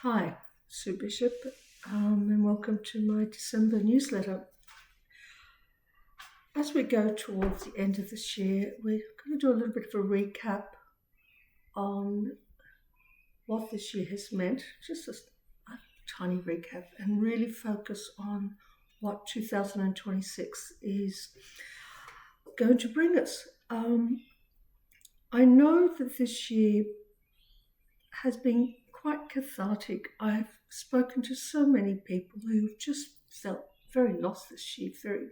Hi, Sue Bishop, and welcome to my December newsletter. As we go towards the end of this year, we're going to do a little bit of a recap on what this year has meant, just a tiny recap, and really focus on what 2026 is going to bring us. I know that this year has been quite cathartic. I've spoken to so many people who've just felt very lost this year, very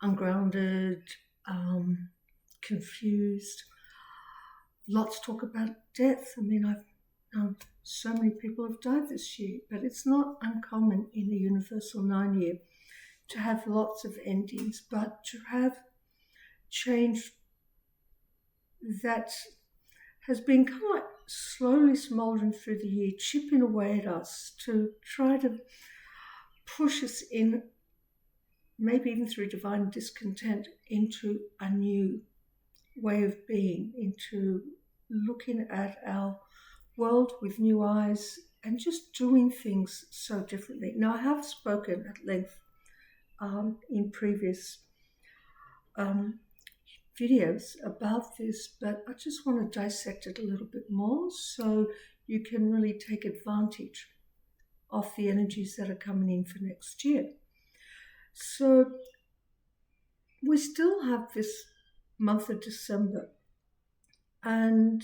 ungrounded, confused. Lots talk about death. I mean, I've known so many people have died this year, but it's not uncommon in the universal 9 year to have lots of endings, but to have change that has been kind of like slowly smouldering through the year, chipping away at us to try to push us in, maybe even through divine discontent, into a new way of being, into looking at our world with new eyes and just doing things so differently. Now, I have spoken at length in previous videos about this, but I just want to dissect it a little bit more so you can really take advantage of the energies that are coming in for next year. So we still have this month of December, and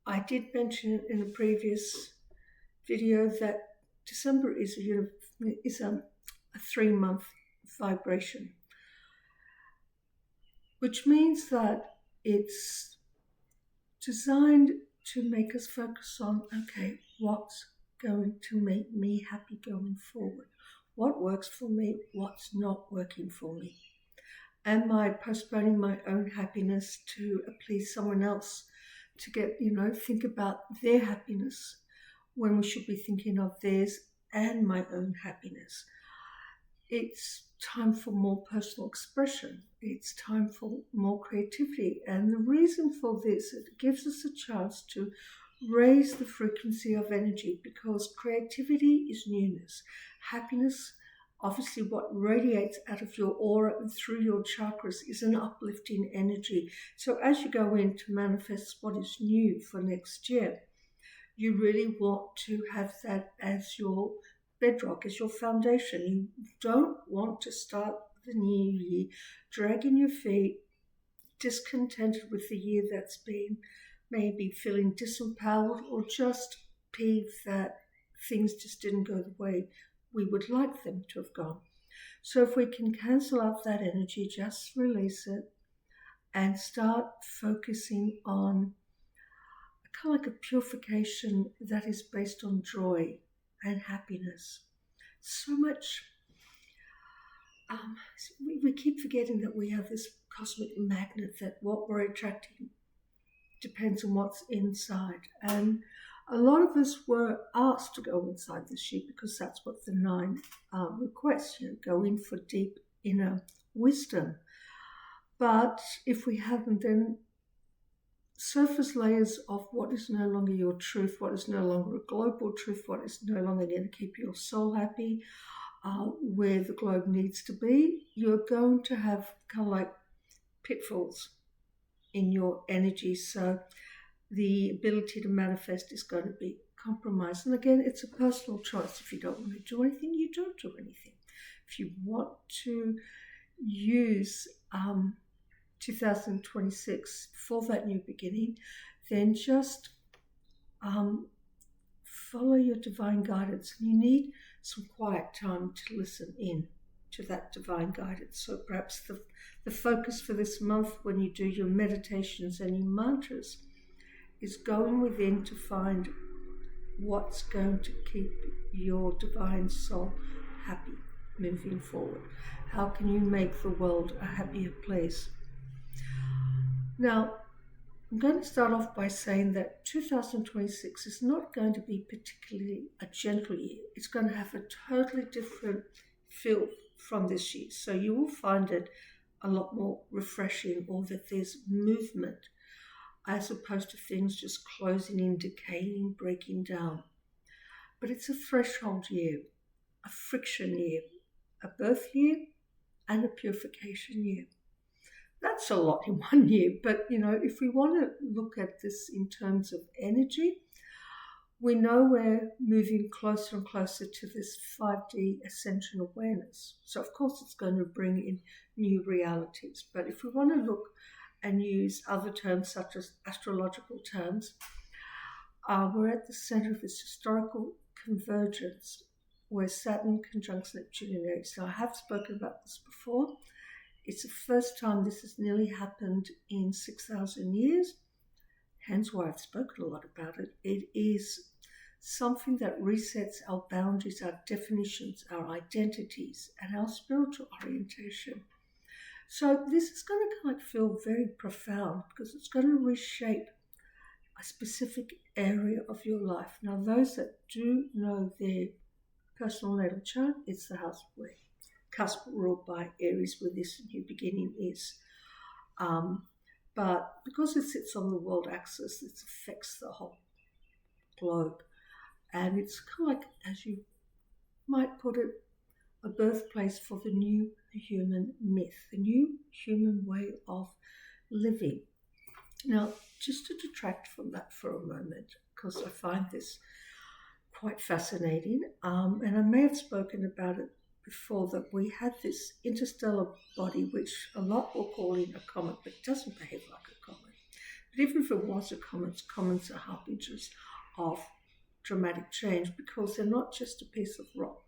I did mention in a previous video that December is a 3-month vibration, which means that it's designed to make us focus on, okay, what's going to make me happy going forward? What works for me? What's not working for me? Am I postponing my own happiness to please someone else, to get, think about their happiness when we should be thinking of theirs and my own happiness? It's time for more personal expression. It's time for more creativity. And the reason for this, it gives us a chance to raise the frequency of energy, because creativity is newness. Happiness, obviously what radiates out of your aura and through your chakras, is an uplifting energy. So as you go in to manifest what is new for next year, you really want to have that as your bedrock, as your foundation. You don't want to start the new year dragging your feet, discontented with the year that's been, maybe feeling disempowered or just peeved that things just didn't go the way we would like them to have gone. So if we can cancel out that energy, just release it and start focusing on kind of like a purification that is based on joy and happiness. So much, we keep forgetting that we have this cosmic magnet, that what we're attracting depends on what's inside. And a lot of us were asked to go inside this year because that's what the 9 requests, go in for deep inner wisdom. But if we haven't, then surface layers of what is no longer your truth, what is no longer a global truth, what is no longer going to keep your soul happy, where the globe needs to be, you're going to have kind of like pitfalls in your energy. So the ability to manifest is going to be compromised. And again, it's a personal choice. If you don't want to do anything, you don't do anything. If you want to use 2026 for that new beginning, then just follow your divine guidance. And you need some quiet time to listen in to that divine guidance. So perhaps the focus for this month, when you do your meditations and your mantras, is going within to find what's going to keep your divine soul happy moving forward. How can you make the world a happier place? Now, I'm going to start off by saying that 2026 is not going to be particularly a gentle year. It's going to have a totally different feel from this year. So you will find it a lot more refreshing, or that there's movement, as opposed to things just closing in, decaying, breaking down. but it's a threshold year, a friction year, a birth year, and a purification year. That's a lot in one year, but if we want to look at this in terms of energy, we know we're moving closer and closer to this 5D ascension awareness. So of course it's going to bring in new realities. But if we want to look and use other terms such as astrological terms, we're at the center of this historical convergence where Saturn conjuncts Neptune in Aries. So I have spoken about this before. It's the first time this has nearly happened in 6,000 years, hence why I've spoken a lot about it. It is something that resets our boundaries, our definitions, our identities, and our spiritual orientation. So this is going to feel very profound because it's going to reshape a specific area of your life. Now, those that do know their personal natal chart, it's the house where cusp ruled by Aries, where this new beginning is. But because it sits on the world axis, it affects the whole globe. And it's kind of like, as you might put it, a birthplace for the new human myth, the new human way of living. Now, just to detract from that for a moment, because I find this quite fascinating, and I may have spoken about it before, that we had this interstellar body, which a lot will call in a comet, but it doesn't behave like a comet. But even if it was a comet, comets are harbingers of dramatic change because they're not just a piece of rock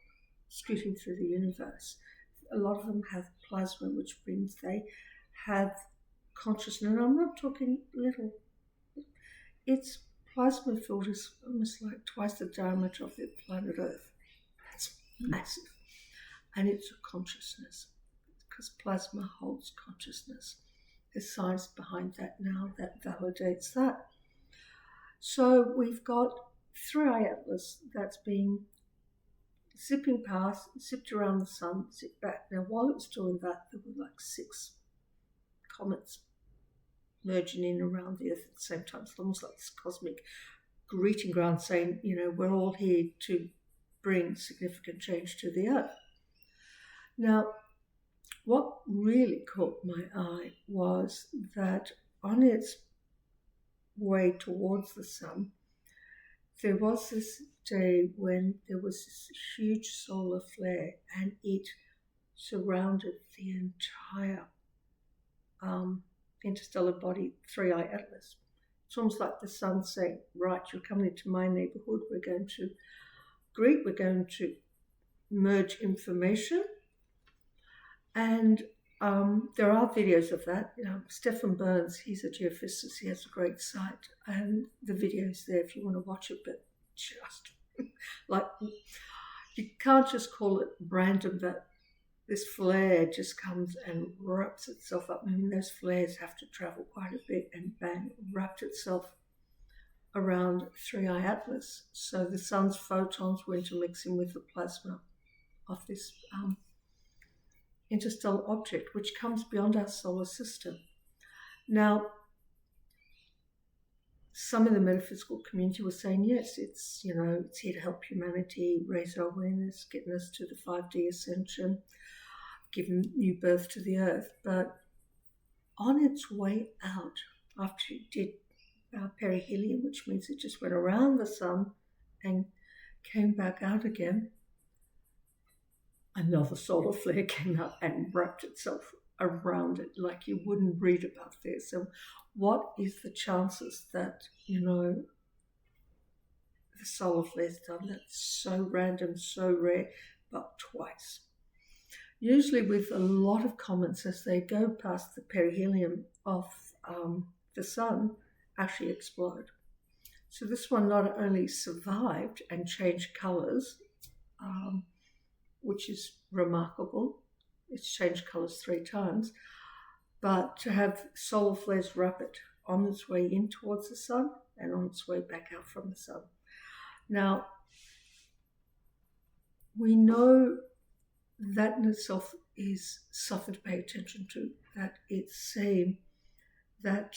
scooting through the universe. A lot of them have plasma, which means they have consciousness. And I'm not talking little. Its plasma field is almost like twice the diameter of the planet Earth. That's massive. And it's a consciousness, because plasma holds consciousness. There's science behind that now that validates that. So we've got 3i Atlas that's been zipping past, zipped around the sun, zipped back. Now, while it was doing that, there were like 6 comets merging in around the Earth at the same time. It's almost like this cosmic greeting ground saying, we're all here to bring significant change to the Earth. Now, what really caught my eye was that on its way towards the sun, there was this day when there was this huge solar flare and it surrounded the entire interstellar body, 3i Atlas. It's almost like the sun saying, right, you're coming into my neighborhood, we're going to greet, we're going to merge information. And there are videos of that. Stephen Burns, he's a geophysicist, he has a great site, and the video's there if you want to watch it, but just like, you can't just call it random that this flare just comes and wraps itself up. I mean, those flares have to travel quite a bit and bang, wrapped itself around 3i Atlas. So the sun's photons were intermixing with the plasma of this interstellar object, which comes beyond our solar system. Now, some in the metaphysical community were saying, yes, it's here to help humanity, raise our awareness, getting us to the 5D ascension, giving new birth to the Earth. But on its way out, after it did perihelion, which means it just went around the sun and came back out again, another solar flare came up and wrapped itself around it, like you wouldn't read about this. So what is the chances that, the solar flare's done that? So random, so rare, but twice. Usually with a lot of comets, as they go past the perihelion of the sun, actually explode. So this one not only survived and changed colours, which is remarkable, it's changed colours 3 times, but to have solar flares wrap it on its way in towards the sun and on its way back out from the sun. Now, we know that in itself is something to pay attention to, that it's saying that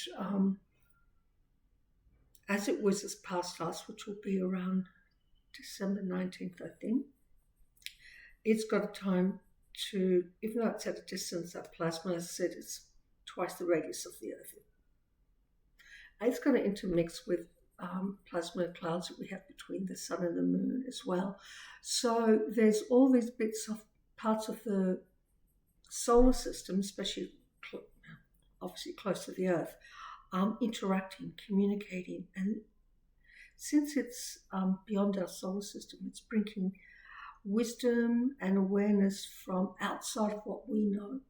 as it whizzes past us, which will be around December 19th, I think. It's got a time to, even though it's at a distance, that plasma, as I said, it's twice the radius of the Earth. It's going to intermix with plasma clouds that we have between the sun and the moon as well. So there's all these bits of parts of the solar system, especially obviously close to the Earth, interacting, communicating. And since it's beyond our solar system, it's bringing wisdom and awareness from outside of what we know.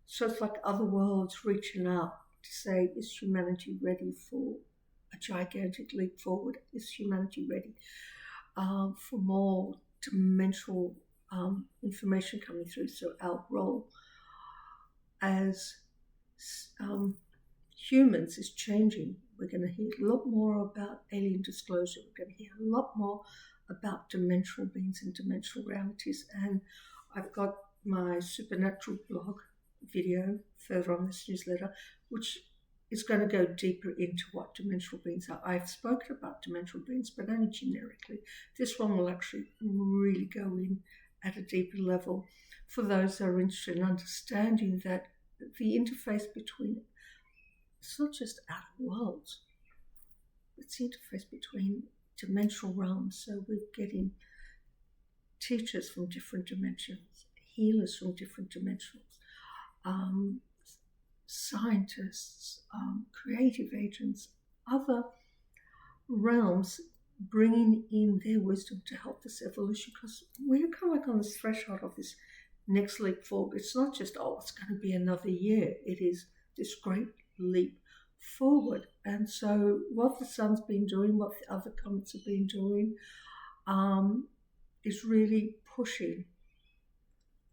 So it's like other worlds reaching out to say, is humanity ready for a gigantic leap forward? Is humanity ready for more dimensional information coming through? So our role as humans is changing. We're going to hear a lot more about alien disclosure. We're going to hear a lot more about dimensional beings and dimensional realities. And I've got my supernatural blog video further on this newsletter, which is going to go deeper into what dimensional beings are. I've spoken about dimensional beings, but only generically. This one will actually really go in at a deeper level for those that are interested in understanding that the interface between, it's not just outer worlds, it's the interface between dimensional realms. So we're getting teachers from different dimensions, healers from different dimensions, scientists, creative agents, other realms bringing in their wisdom to help this evolution, because we're kind of like on this threshold of this next leap forward. It's not just, oh, it's going to be another year. It is this great leap forward. And so what the sun's been doing, what the other comets have been doing, is really pushing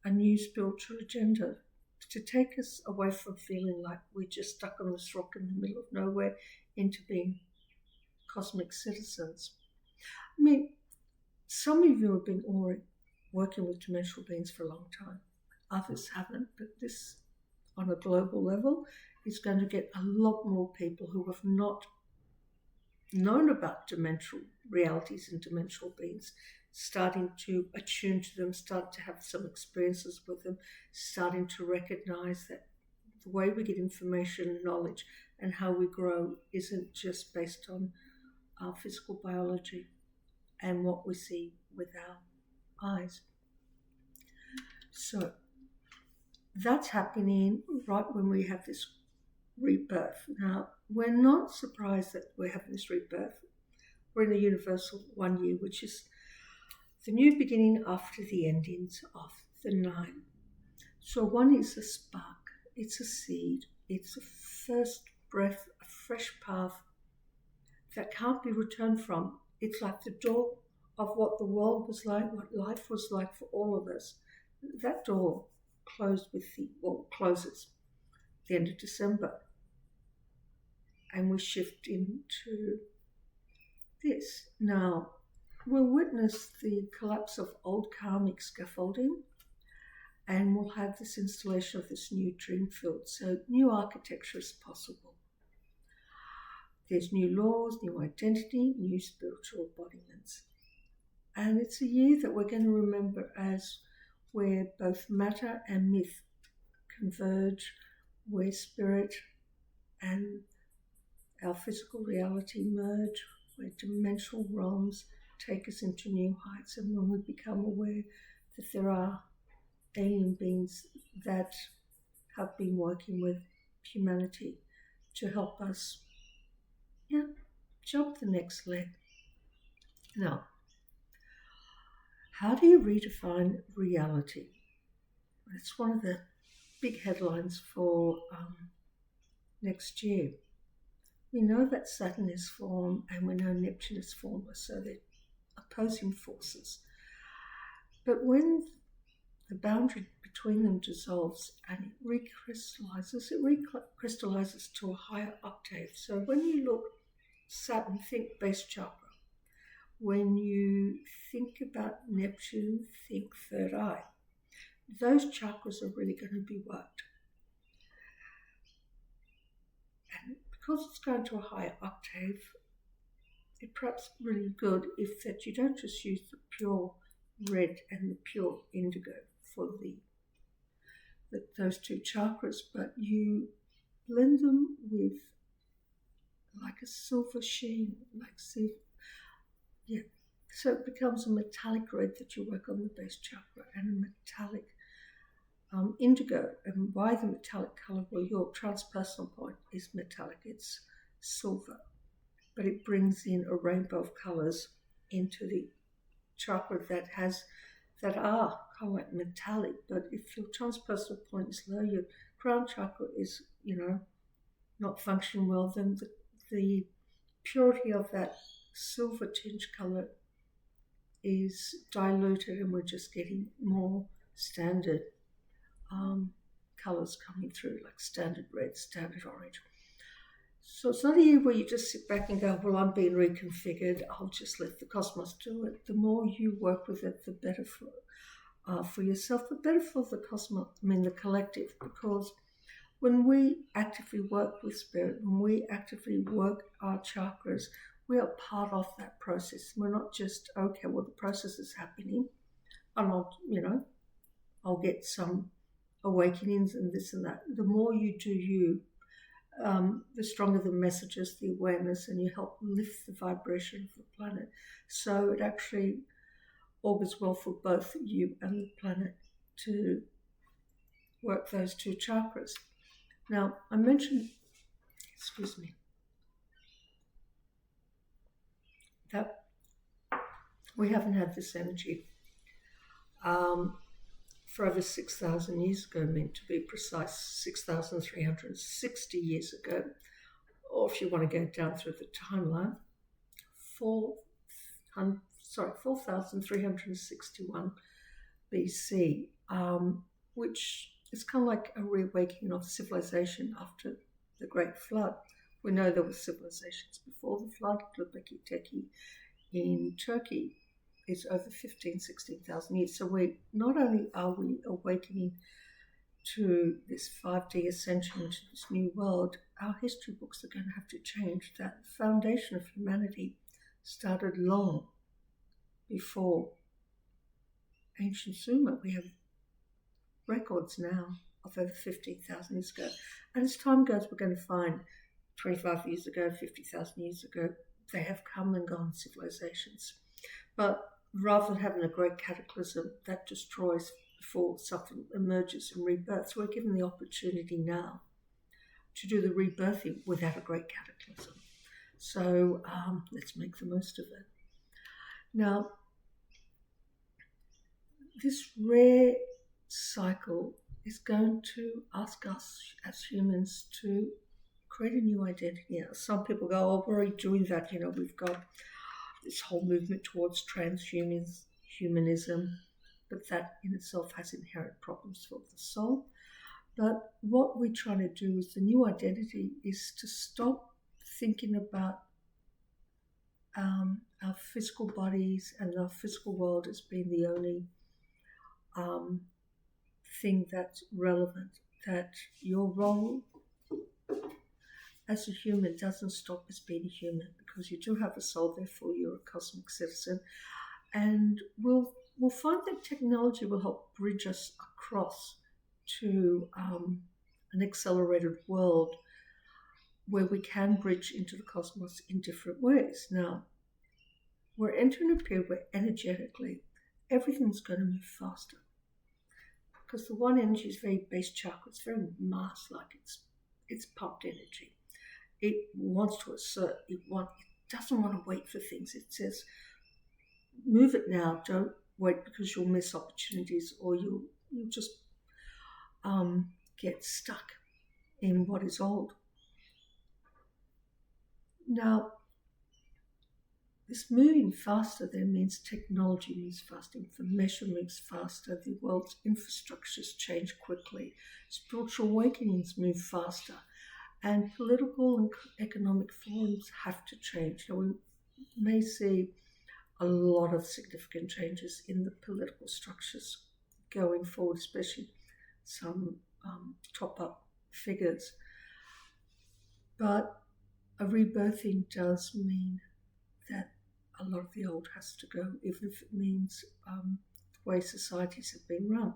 a new spiritual agenda to take us away from feeling like we're just stuck on this rock in the middle of nowhere into being cosmic citizens. I mean, some of you have been already working with dimensional beings for a long time. Others haven't, but this, on a global level, is going to get a lot more people who have not known about dimensional realities and dimensional beings starting to attune to them, start to have some experiences with them, starting to recognize that the way we get information and knowledge and how we grow isn't just based on our physical biology and what we see with our eyes. So that's happening right when we have this rebirth. Now, we're not surprised that we're having this rebirth. We're in the universal 1 year, which is the new beginning after the endings of the 9. So 1 is a spark, it's a seed, it's a first breath, a fresh path that can't be returned from. It's like the door of what the world was like, what life was like for all of us. That door closes at the end of December. And we shift into this. Now, we'll witness the collapse of old karmic scaffolding, and we'll have this installation of this new dream field. So new architecture is possible. There's new laws, new identity, new spiritual embodiments. And it's a year that we're going to remember as where both matter and myth converge, where spirit and our physical reality merge, where dimensional realms take us into new heights, and when we become aware that there are alien beings that have been working with humanity to help us jump the next leg. Now, how do you redefine reality? It's one of the big headlines for next year. We know that Saturn is formed and we know Neptune is formed, so they're opposing forces. But when the boundary between them dissolves and it recrystallizes to a higher octave. So when you look Saturn, think base chakra. When you think about Neptune, think third eye. Those chakras are really going to be worked. And because it's going to a higher octave, it's perhaps really good if that you don't just use the pure red and the pure indigo for those two chakras, but you blend them with like a silver sheen, like silver. Yeah. So it becomes a metallic red that you work on the base chakra, and a metallic indigo. And why the metallic color? Well, your transpersonal point is metallic, it's silver, but it brings in a rainbow of colors into the chakra that are kind of like metallic. But if your transpersonal point is low, your crown chakra is, not functioning well, then the purity of that silver tinge color is diluted, and we're just getting more standard colors coming through, like standard red, standard orange. So it's not a year where you just sit back and go, well, I'm being reconfigured, I'll just let the cosmos do it. The more you work with it, the better for yourself, but better for the cosmos, the collective, because when we actively work with spirit, when we actively work our chakras, we are part of that process. We're not just, okay, well, the process is happening, and I'll get some awakenings and this and that. The more you do you, the stronger the messages, the awareness, and you help lift the vibration of the planet. So it actually augurs well for both you and the planet to work those two chakras. Now, I mentioned, that we haven't had this energy for over 6,000 years ago, meant to be precise, 6,360 years ago, or if you want to go down through the timeline, 4,361 BC, which is kind of like a reawakening of civilization after the Great Flood. We know there were civilizations before the flood. Göbekli Tepe in Turkey is over 16,000 years. So not only are we awakening to this 5D ascension into this new world, our history books are going to have to change. That the foundation of humanity started long before ancient Sumer. We have records now of over 15,000 years ago. And as time goes, we're going to find 25 years ago, 50,000 years ago, they have come and gone civilizations. But rather than having a great cataclysm that destroys before something emerges in rebirth, so we're given the opportunity now to do the rebirthing without a great cataclysm. So let's make the most of it. Now, this rare cycle is going to ask us as humans to create a new identity. Some people go, oh, we're already doing that. We've got this whole movement towards transhumanism, but that in itself has inherent problems for the soul. But what we're trying to do with the new identity is to stop thinking about our physical bodies and our physical world as being the only thing that's relevant, that your role as a human doesn't stop as being a human, because you do have a soul, therefore you're a cosmic citizen. And we'll find that technology will help bridge us across to an accelerated world where we can bridge into the cosmos in different ways. Now, we're entering a period where energetically everything's going to move faster, because the one energy is very base chakra, it's very mass-like, it's pumped energy. It wants to assert, it doesn't want to wait for things. It says, move it now, don't wait, because you'll miss opportunities, or you'll just get stuck in what is old. Now, this moving faster then means technology moves faster, information moves faster, the world's infrastructures change quickly, spiritual awakenings move faster, and political and economic forms have to change. Now, we may see a lot of significant changes in the political structures going forward, especially some top-up figures. But a rebirthing does mean that a lot of the old has to go, even if it means the way societies have been run.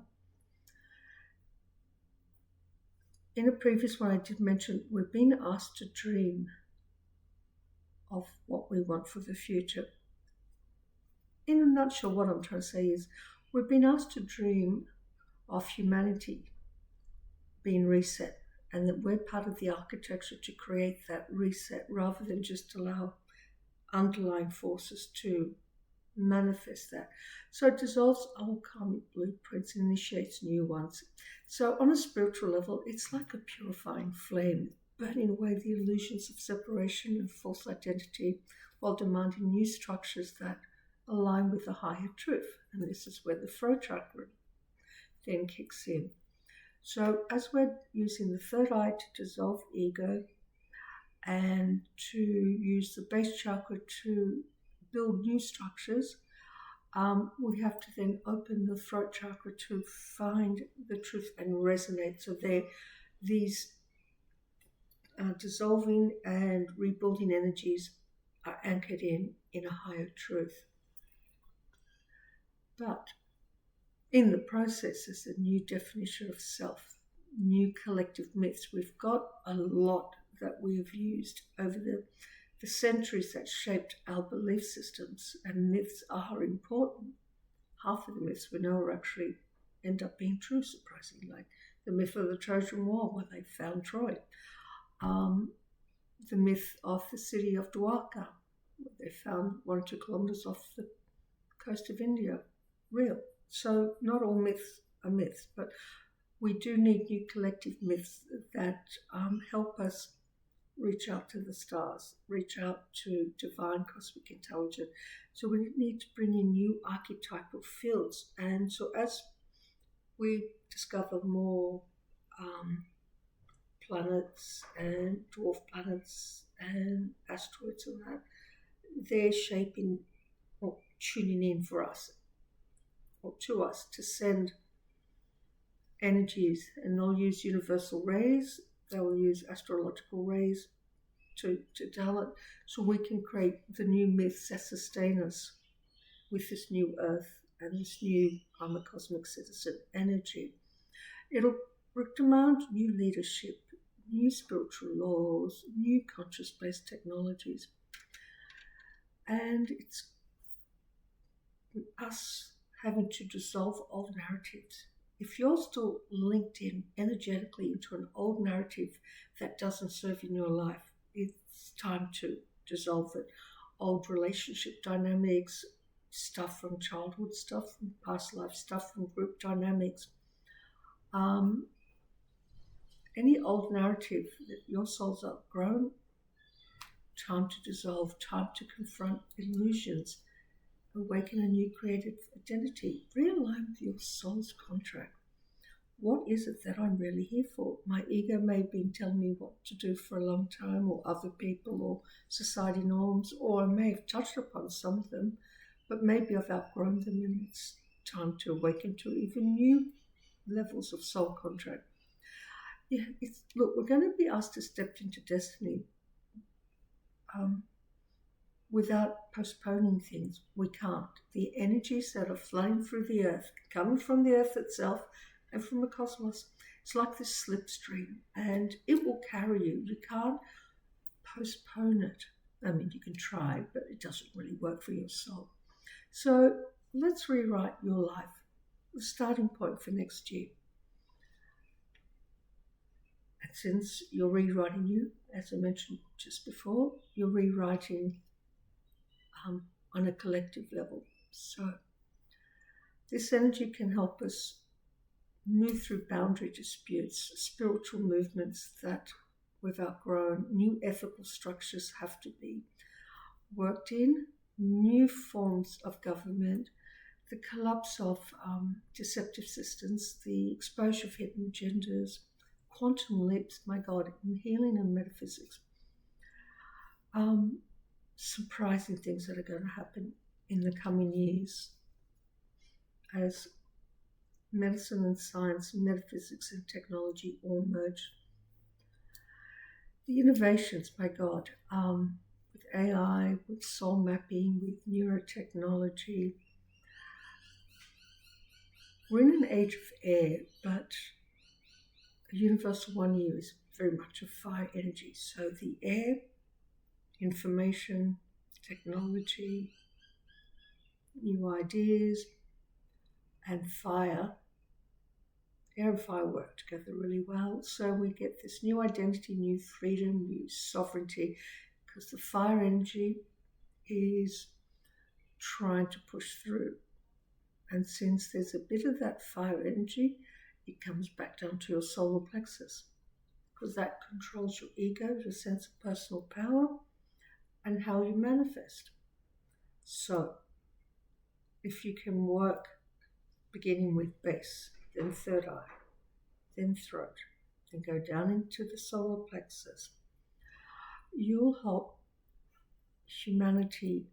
In a previous one, I did mention we've been asked to dream of what we want for the future. In a nutshell, what I'm trying to say is we've been asked to dream of humanity being reset, and that we're part of the architecture to create that reset rather than just allow underlying forces to manifest that. So it dissolves old karmic blueprints and initiates new ones. So on a spiritual level, it's like a purifying flame, burning away the illusions of separation and false identity while demanding new structures that align with the higher truth. And this is where the throat chakra then kicks in. So as we're using the third eye to dissolve ego and to use the base chakra to build new structures, we have to then open the throat chakra to find the truth and resonate. So these dissolving and rebuilding energies are anchored in a higher truth. But in the process is a new definition of self, new collective myths. We've got a lot that we've used over the centuries that shaped our belief systems, and myths are important. Half of the myths we know are actually end up being true, surprisingly, like the myth of the Trojan War, where they found Troy. The myth of the city of Dwarka, where they found 1 or 2 kilometers off the coast of India, real. So not all myths are myths, but we do need new collective myths that help us reach out to the stars, reach out to divine cosmic intelligence. So we need to bring in new archetypal fields. And so as we discover more planets and dwarf planets and asteroids and that, they're shaping or tuning in for us or to us to send energies, and they'll use universal rays, they'll use astrological rays to tell it, so we can create the new myths that sustain us with this new earth and this new I'm a cosmic citizen energy. It'll demand new leadership, new spiritual laws, new conscious-based technologies. And it's us having to dissolve old narratives. If you're still linked in energetically into an old narrative that doesn't serve in your life, it's time to dissolve it. Old relationship dynamics, stuff from childhood, stuff from past life, stuff from group dynamics. Any old narrative that your soul's outgrown, time to dissolve, time to confront illusions, awaken a new creative identity, realign with your soul's contract. What is it that I'm really here for? My ego may have been telling me what to do for a long time, or other people, or society norms, or I may have touched upon some of them, but maybe I've outgrown them and it's time to awaken to even new levels of soul contract. Yeah, look, we're going to be asked to step into destiny without postponing things. We can't. The energies that are flowing through the earth, coming from the earth itself and from the cosmos, it's like this slipstream, and it will carry you. You can't postpone it. I mean, you can try, but it doesn't really work for your soul. So let's rewrite your life, the starting point for next year. And since you're rewriting you, as I mentioned just before, you're rewriting on a collective level. So this energy can help us move through boundary disputes, spiritual movements that we've outgrown. New ethical structures have to be worked in, new forms of government, the collapse of deceptive systems, the exposure of hidden agendas, quantum leaps, my God, in healing and metaphysics. Surprising things that are going to happen in the coming years as medicine and science, metaphysics and technology all merge. The innovations, my God, with AI, with soul mapping, with neurotechnology. We're in an age of air, but the universal one you is very much a fire energy. So the air, information, technology, new ideas, and fire, air and fire work together really well. So we get this new identity, new freedom, new sovereignty, because the fire energy is trying to push through. And since there's a bit of that fire energy, it comes back down to your solar plexus, because that controls your ego, your sense of personal power, and how you manifest. So if you can work beginning with base, then third eye, then throat, then go down into the solar plexus, you'll help humanity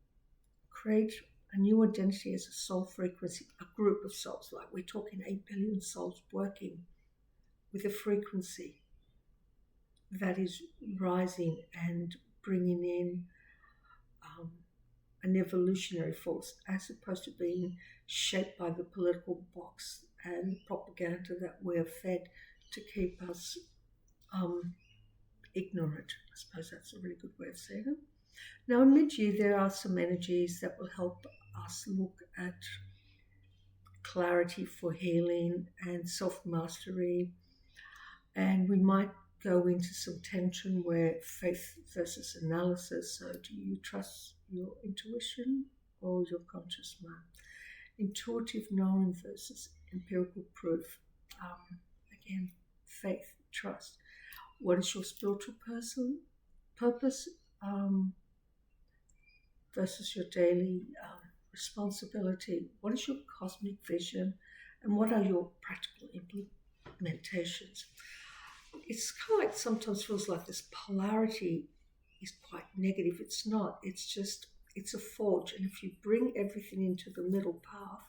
create a new identity as a soul frequency, a group of souls, like we're talking 8 billion souls working with a frequency that is rising and bringing in an evolutionary force, as opposed to being shaped by the political box and propaganda that we're fed to keep us ignorant. I suppose that's a really good way of saying it. Now, in mid-year, there are some energies that will help us look at clarity for healing and self-mastery, and we might go into some tension where faith versus analysis. So do you trust your intuition or your conscious mind? Intuitive knowing versus empirical proof. Again, faith, trust. What is your spiritual purpose versus your daily responsibility? What is your cosmic vision, and what are your practical implementations? It's kind of like, sometimes feels like this polarity is quite negative. It's not. It's just, it's a forge, and if you bring everything into the middle path,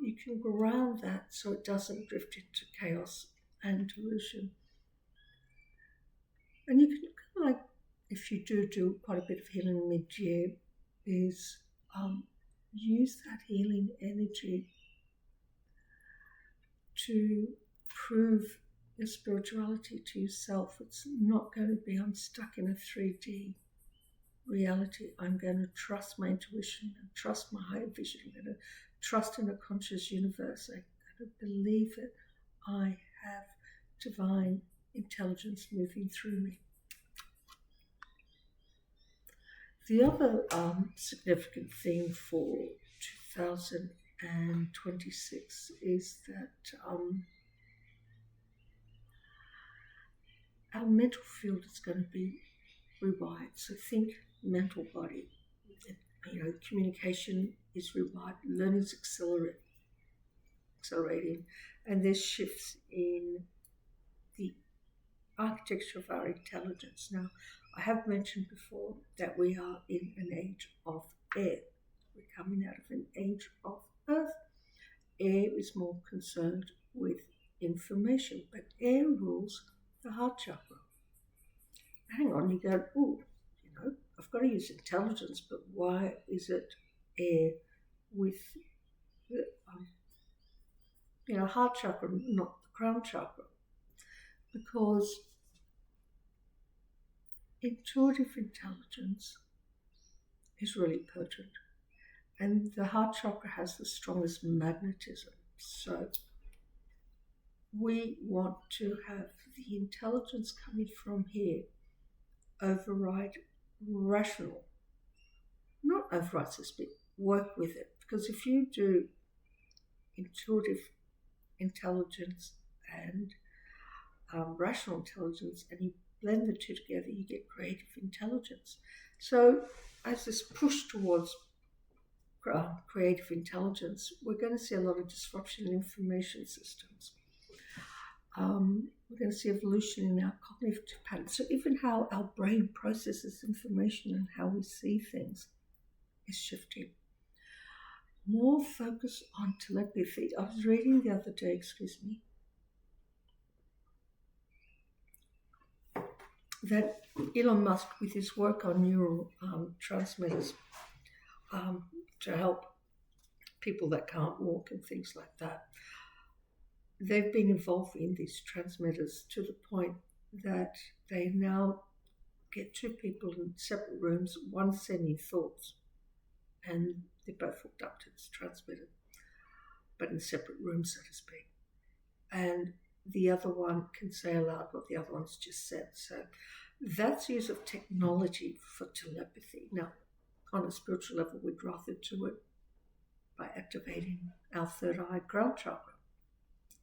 you can ground that so it doesn't drift into chaos and delusion. And you can kind of like, if you do quite a bit of healing mid-year, is use that healing energy to prove your spirituality to yourself. It's not going to be, I'm stuck in a 3D reality. I'm going to trust my intuition and trust my higher vision. I'm going to trust in a conscious universe. I'm going to believe that I have divine intelligence moving through me. The other significant theme for 2026 is that our mental field is going to be rewired. So think mental body. Communication is rewired, learning is accelerating, and there's shifts in the architecture of our intelligence. Now, I have mentioned before that we are in an age of air. We're coming out of an age of earth. Air is more concerned with information, but air rules the heart chakra. Hang on, you go, I've got to use intelligence, but why is it air with the heart chakra, not the crown chakra? Because intuitive intelligence is really potent, and the heart chakra has the strongest magnetism. So we want to have the intelligence coming from here override rational, not override, so to speak, work with it. Because if you do intuitive intelligence and rational intelligence, and you blend the two together, you get creative intelligence. So as this push towards creative intelligence, we're going to see a lot of disruption in information systems. We're going to see evolution in our cognitive patterns. So even how our brain processes information and how we see things is shifting. More focus on telepathy. I was reading the other day, that Elon Musk, with his work on neural transmitters to help people that can't walk and things like that, they've been evolving these transmitters to the point that they now get two people in separate rooms, one sending thoughts, and they're both hooked up to this transmitter, but in separate rooms, so to speak. And the other one can say aloud what the other one's just said. So that's use of technology for telepathy. Now, on a spiritual level, we'd rather do it by activating our third eye ground chakra.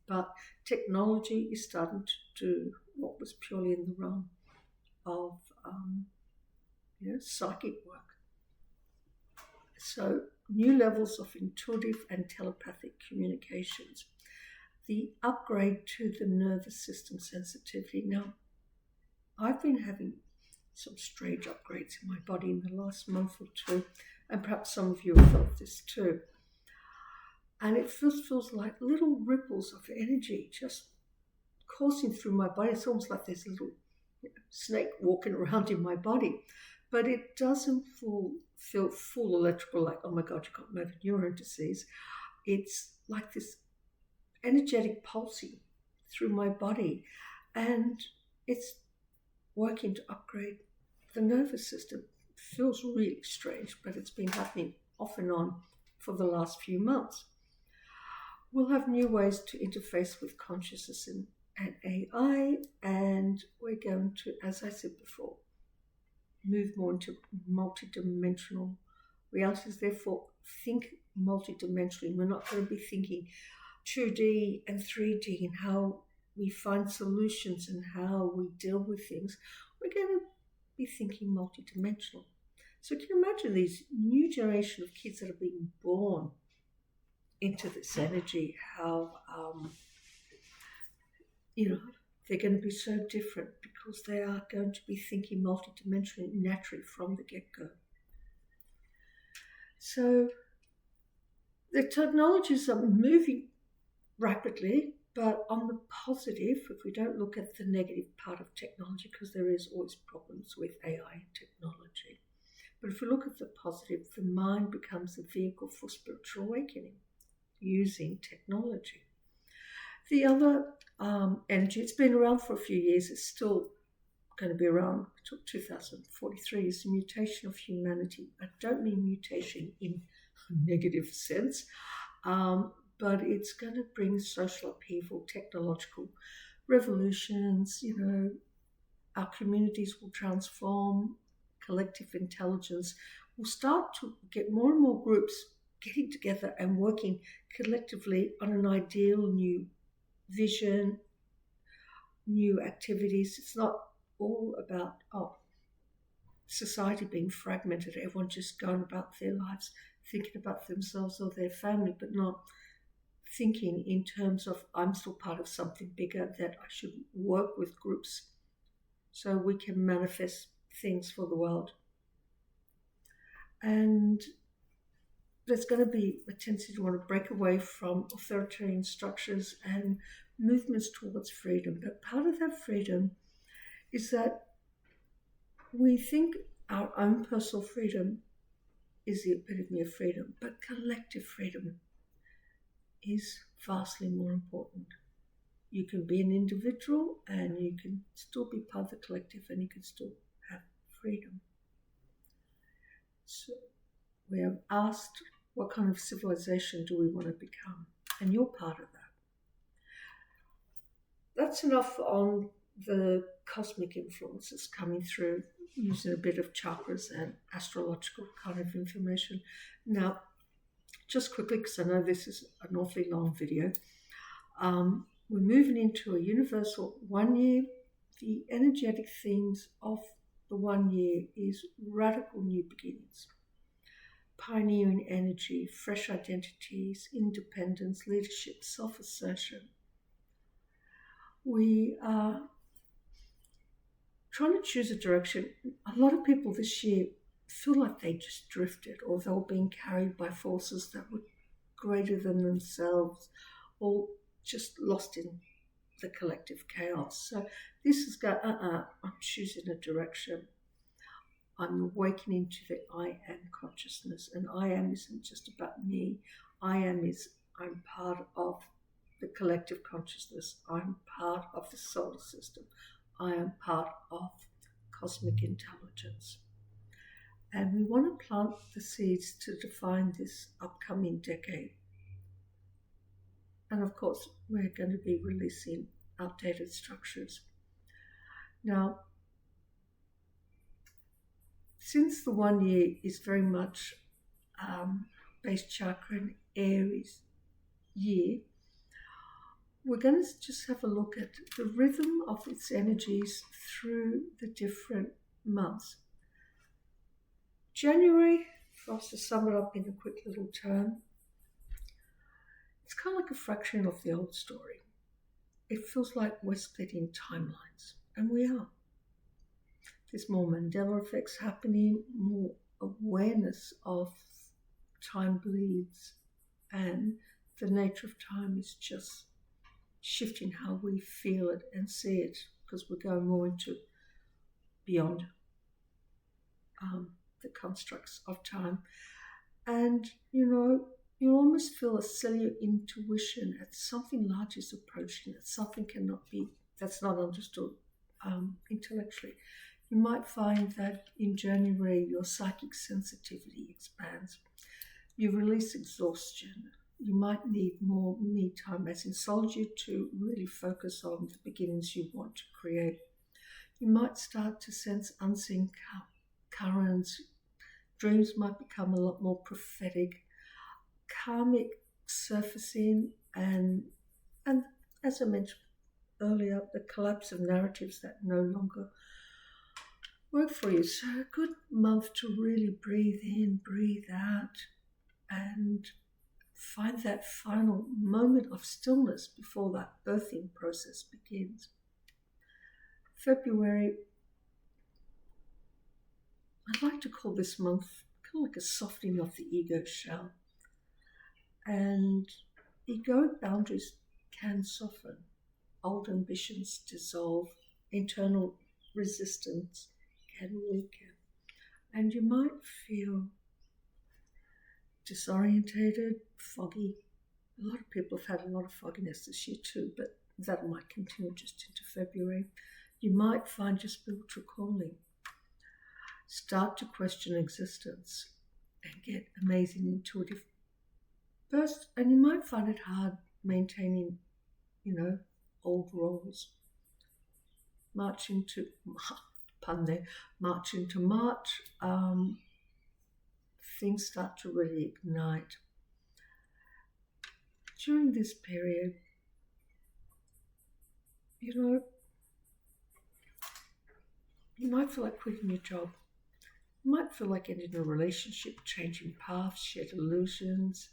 But technology is starting to do what was purely in the realm of psychic work. So new levels of intuitive and telepathic communications. The upgrade to the nervous system sensitivity. Now, I've been having some strange upgrades in my body in the last month or two, and perhaps some of you have felt this too. And it feels like little ripples of energy just coursing through my body. It's almost like there's a little snake walking around in my body. But it doesn't feel full electrical, like, oh my God, you've got motor neuron disease. It's like this energetic pulsing through my body. And it's working to upgrade the nervous system. It feels really strange, but it's been happening off and on for the last few months. We'll have new ways to interface with consciousness and AI, and we're going to, as I said before, move more into multidimensional realities. Therefore, think multidimensionally. We're not going to be thinking 2D and 3D and how we find solutions and how we deal with things. We're going to be thinking multidimensional. So can you imagine these new generation of kids that are being born into this energy, how they're going to be so different because they are going to be thinking multidimensionally naturally from the get-go. So the technologies are moving rapidly, but on the positive, if we don't look at the negative part of technology, because there is always problems with AI and technology, but if we look at the positive, the mind becomes a vehicle for spiritual awakening using technology. The other energy, it's been around for a few years, it's still going to be around until 2043, is the mutation of humanity. I don't mean mutation in a negative sense, but it's going to bring social upheaval, technological revolutions, our communities will transform, collective intelligence will start to get more and more groups getting together and working collectively on an ideal new vision, new activities. It's not all about society being fragmented, everyone just going about their lives, thinking about themselves or their family, but not thinking in terms of I'm still part of something bigger, that I should work with groups so we can manifest things for the world. And there's going to be a tendency to want to break away from authoritarian structures and movements towards freedom. But part of that freedom is that we think our own personal freedom is the epitome of freedom, but collective freedom is vastly more important. You can be an individual and you can still be part of the collective and you can still have freedom. So we have asked, what kind of civilization do we want to become? And you're part of that. That's enough on the cosmic influences coming through using a bit of chakras and astrological kind of information. Now, just quickly, because I know this is an awfully long video, we're moving into a universal 1 year. The energetic themes of the 1 year is radical new beginnings, pioneering energy, fresh identities, independence, leadership, self-assertion. We are trying to choose a direction. A lot of people this year feel like they just drifted, or they were being carried by forces that were greater than themselves, or just lost in the collective chaos. So this is I'm choosing a direction. I'm awakening to the I am consciousness. And I am isn't just about me. I'm part of the collective consciousness. I'm part of the solar system. I am part of cosmic intelligence. And we want to plant the seeds to define this upcoming decade. And of course, we're going to be releasing outdated structures. Now, since the 1 year is very much base chakra and Aries year, we're going to just have a look at the rhythm of its energies through the different months. January, for us to sum it up in a quick little term, it's kind of like a fraction of the old story. It feels like we're splitting timelines, and we are. There's more Mandela effects happening, more awareness of time bleeds, and the nature of time is just shifting how we feel it and see it, because we're going more into beyond the constructs of time. And, you almost feel a cellular intuition that something large is approaching, that something that's not understood intellectually. You might find that in January your psychic sensitivity expands. You release exhaustion. You might need more me time, as in solitude, to really focus on the beginnings you want to create. You might start to sense unseen currents. Dreams might become a lot more prophetic. Karmic surfacing, and as I mentioned earlier, the collapse of narratives that no longer work for you. So a good month to really breathe in, breathe out, and find that final moment of stillness before that birthing process begins. February, I'd like to call this month kind of like a softening of the ego shell. And egoic boundaries can soften. Old ambitions dissolve. Internal resistance can weaken. And you might feel disorientated, foggy. A lot of people have had a lot of fogginess this year too, but that might continue just into February. You might find your spiritual calling. Start to question existence and get amazing intuitive bursts. And you might find it hard maintaining, old roles. March into March, things start to really ignite. During this period, you might feel like quitting your job. You might feel like ending a relationship, changing paths, shed illusions,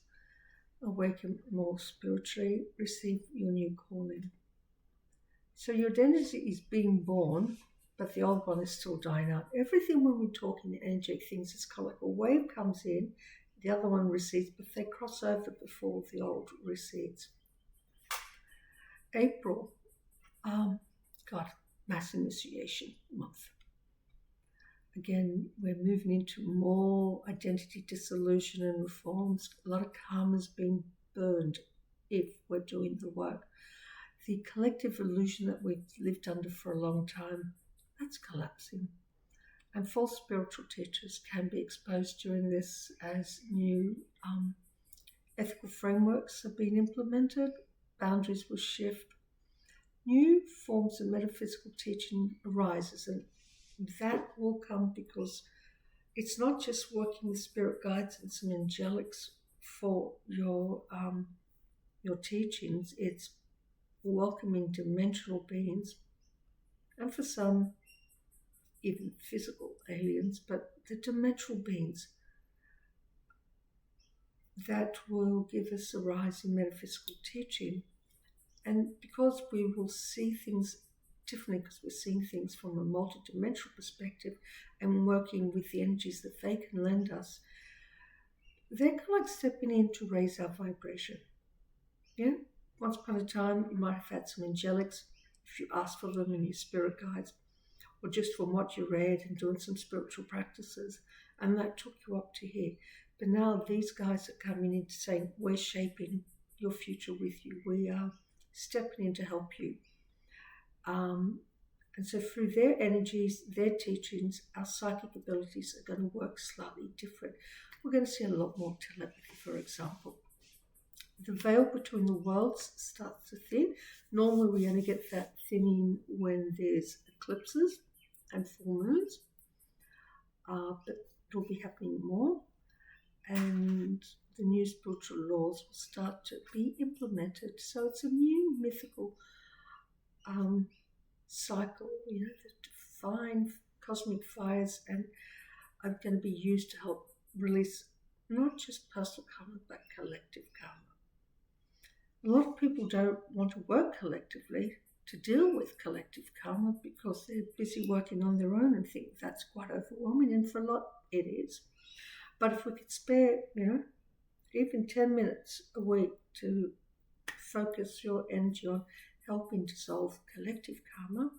awaken more spiritually, receive your new calling. So your identity is being born, but the old one is still dying out. Everything when we talk in energetic things is kind of like a wave comes in, the other one recedes, but they cross over before the old recedes. April, mass initiation month. Again, we're moving into more identity dissolution and reforms. A lot of karma's being burned if we're doing the work. The collective illusion that we've lived under for a long time, that's collapsing. And false spiritual teachers can be exposed during this as new ethical frameworks are being implemented. Boundaries will shift. New forms of metaphysical teaching arises, and that will come because it's not just working with spirit guides and some angelics for your teachings. It's welcoming dimensional beings, and for some, even physical aliens, but the dimensional beings that will give us a rise in metaphysical teaching. And because we will see things differently, because we're seeing things from a multidimensional perspective and working with the energies that they can lend us, they're kind of like stepping in to raise our vibration. Yeah? once upon a time, you might have had some angelics if you asked for them in your spirit guides, or just from what you read and doing some spiritual practices, and that took you up to here. But now these guys are coming in to saying, we're shaping your future with you. We are stepping in to help you. And so through their energies, their teachings, our psychic abilities are going to work slightly different. We're going to see a lot more telepathy, for example. The veil between the worlds starts to thin. Normally we only get that thinning when there's eclipses and full moons, but it'll be happening more, and the new spiritual laws will start to be implemented. So it's a new mythical cycle, the divine cosmic fires, and are going to be used to help release not just personal karma but collective karma. A lot of people don't want to work collectively to deal with collective karma because they're busy working on their own and think that's quite overwhelming, and for a lot it is. But if we could spare, even 10 minutes a week to focus your energy on helping dissolve collective karma,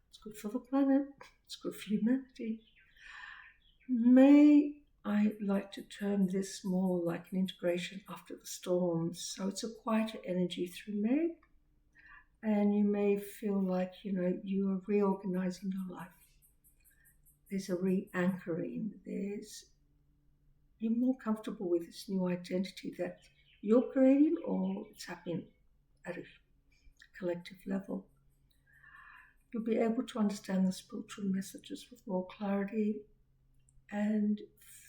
it's good for the planet, it's good for humanity. May I like to term this more like an integration after the storms. So it's a quieter energy through May, and you may feel like, you are reorganizing your life. There's a re-anchoring. You're more comfortable with this new identity that you're creating, or it's happening at a collective level. You'll be able to understand the spiritual messages with more clarity and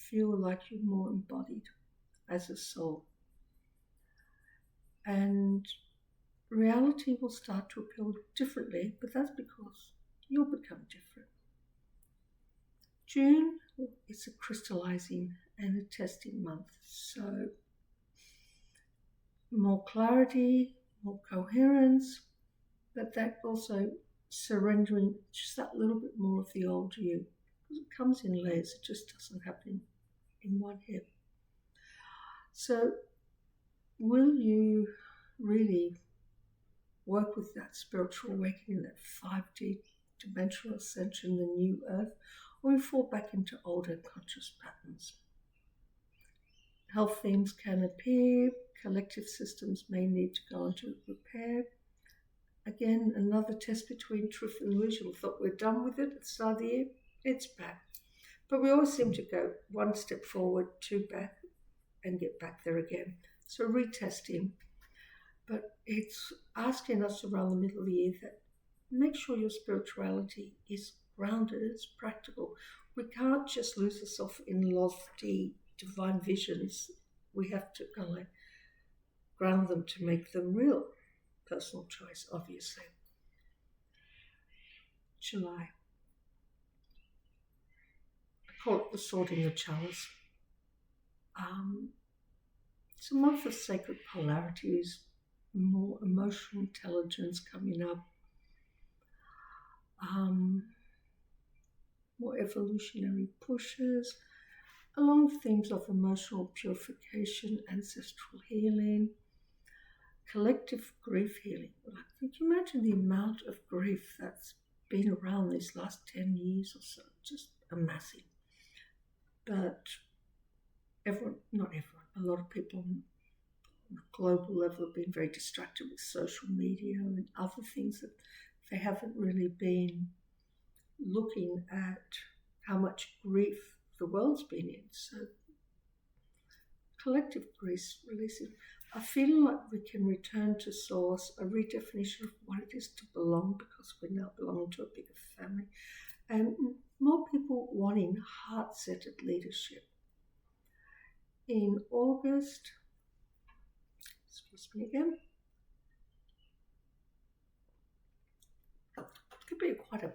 feel like you're more embodied as a soul. And reality will start to appeal differently, but that's because you'll become different. June is a crystallizing and a testing month, so more clarity, more coherence, but that also surrendering just that little bit more of the old you, because it comes in layers, it just doesn't happen in one hit. So will you really work with that spiritual awakening, that 5D dimensional ascension, the new earth, or you fall back into old unconscious patterns? Health themes can appear, collective systems may need to go into repair. Again, another test between truth and illusion. We thought we're done with it at the start of the year, it's back. But we always seem to go one step forward, two back, and get back there again. So retesting. But it's asking us around the middle of the year that make sure your spirituality is grounded, it's practical. We can't just lose ourselves in lofty divine visions. We have to kind of ground them to make them real. Personal choice, obviously. July. I call it the sword in the chalice. It's a month of sacred polarities, more emotional intelligence coming up, more evolutionary pushes, along themes of emotional purification, ancestral healing, collective grief healing. Can you imagine the amount of grief that's been around these last 10 years or so? Just amassing. But not everyone, a lot of people on a global level have been very distracted with social media and other things that they haven't really been looking at how much grief the world's been in. So collective grief releasing. I feel like we can return to source, a redefinition of what it is to belong, because we now belong to a bigger family, and more people wanting heart-centered leadership. In August, excuse me again, it could be quite a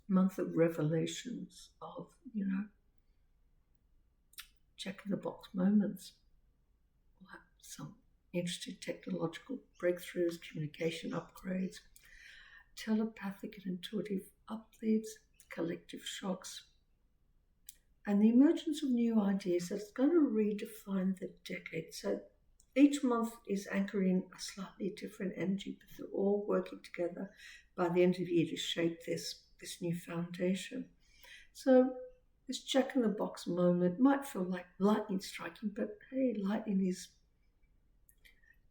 month of revelations of, check-in-the-box moments. We'll have some interesting technological breakthroughs, communication upgrades, telepathic and intuitive uplifts, collective shocks, and the emergence of new ideas that's going to redefine the decade. So Each month is anchoring a slightly different energy, but they're all working together by the end of the year to shape this new foundation. So this check in the box moment might feel like lightning striking, but hey, lightning is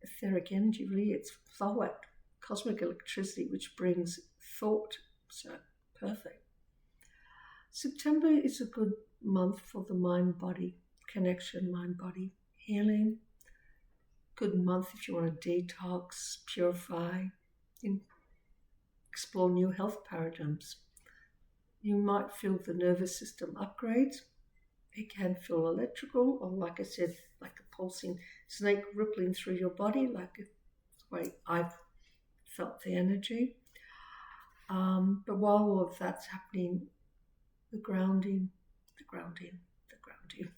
etheric energy, really. It's thought, cosmic electricity, which brings thought. So perfect. September is a good month for the mind body connection, mind body healing. Good month if you want to detox, purify, and explore new health paradigms. You might feel the nervous system upgrades. It can feel electrical, or like I said, like a pulsing snake rippling through your body, like the way I've felt the energy. But while all of that's happening, the grounding, the grounding, the grounding.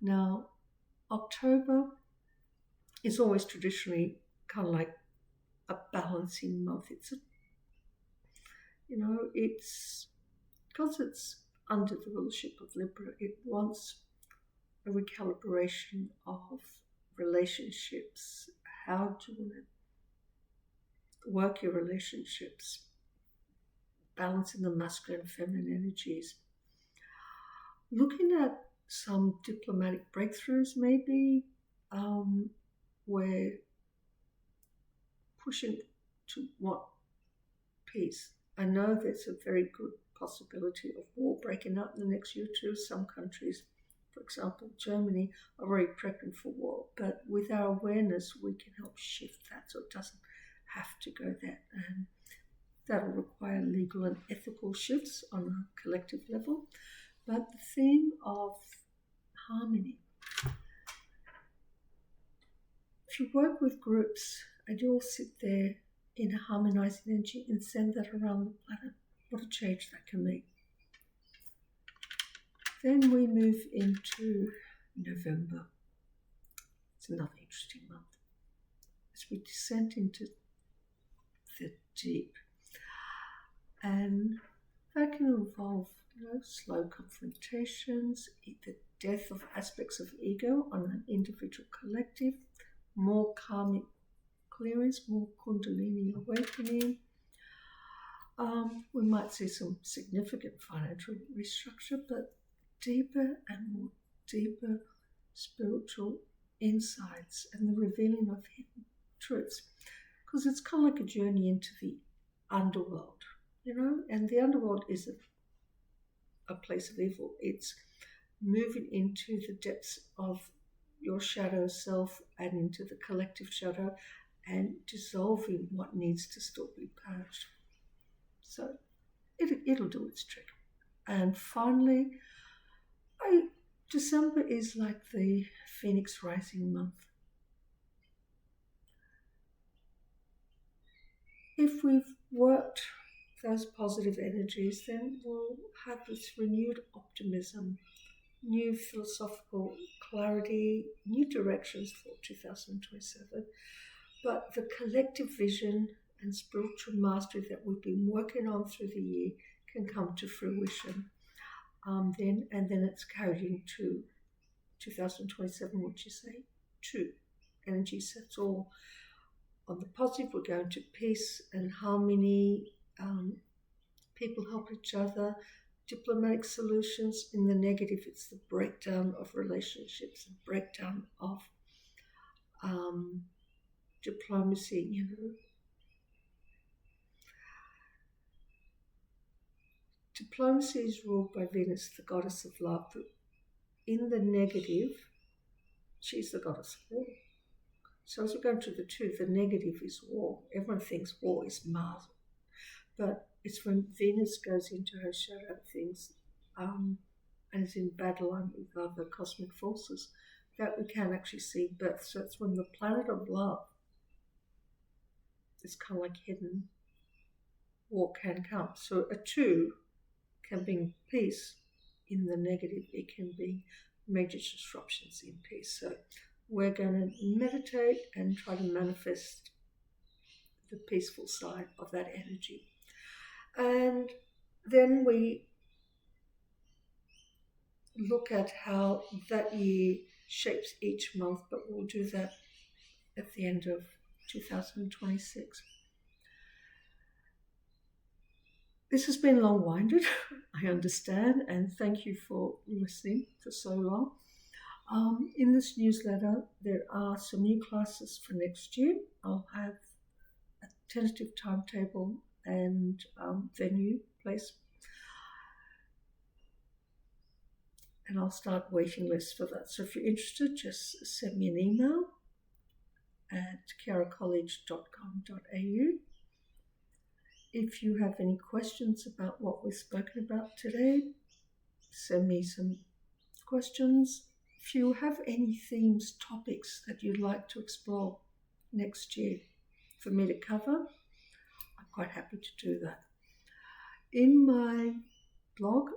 Now, October is always traditionally kind of like a balancing month. It's because it's under the rulership of Libra, it wants a recalibration of relationships, how to work your relationships, balancing the masculine and feminine energies. Looking at some diplomatic breakthroughs, maybe, where pushing to want peace. I know there's a very good possibility of war breaking out in the next year or two. Some countries, for example, Germany, are very prepping for war. But with our awareness, we can help shift that so it doesn't have to go there. And that'll require legal and ethical shifts on a collective level. But the theme of harmony. If you work with groups and you all sit there in a harmonizing energy and send that around the planet, what a change that can make. Then we move into November. It's another interesting month. As we descend into the deep. And that can involve slow confrontations, the death of aspects of ego on an individual collective, more karmic clearance, more kundalini awakening. We might see some significant financial restructure, but deeper and more deeper spiritual insights and the revealing of hidden truths. Because it's kind of like a journey into the underworld, and the underworld is a place of evil. It's moving into the depths of your shadow self and into the collective shadow and dissolving what needs to still be purged. So it'll do its trick. And finally, December is like the Phoenix Rising month. If we've worked those positive energies, then we'll have this renewed optimism, new philosophical clarity, new directions for 2027. But the collective vision and spiritual mastery that we've been working on through the year can come to fruition. Then it's carried into 2027, which is a 2 energy sets all. On the positive, we're going to peace and harmony, people help each other, diplomatic solutions. In the negative, it's the breakdown of relationships, the breakdown of diplomacy, Diplomacy is ruled by Venus, the goddess of love. But in the negative, she's the goddess of war. So as we go to the 2, the negative is war. Everyone thinks war is Mars. But it's when Venus goes into her shadow things and is in battle with other cosmic forces that we can actually see birth. So it's when the planet of love is kind of like hidden, war can come. So a 2 can bring peace in the negative. It can be major disruptions in peace. So we're going to meditate and try to manifest the peaceful side of that energy. And then we look at how that year shapes each month, but we'll do that at the end of 2026. This has been long-winded, I understand, and thank you for listening for so long. In this newsletter, there are some new classes for next year. I'll have a tentative timetable and venue, place. And I'll start waiting lists for that. So if you're interested, just send me an email at kiaracollege.com.au. If you have any questions about what we've spoken about today, send me some questions. If you have any themes, topics that you'd like to explore next year for me to cover, I'm quite happy to do that. In my blog,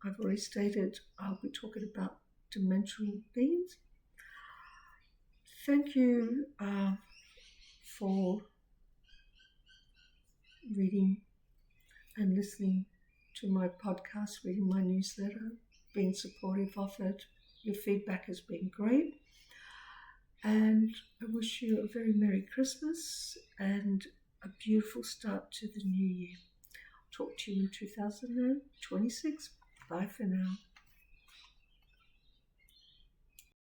I've already stated I'll be talking about dimensional beings. Thank you for reading and listening to my podcast, reading my newsletter, being supportive of it. Your feedback has been great. And I wish you a very Merry Christmas and a beautiful start to the new year. Talk to you in 2026. Bye for now.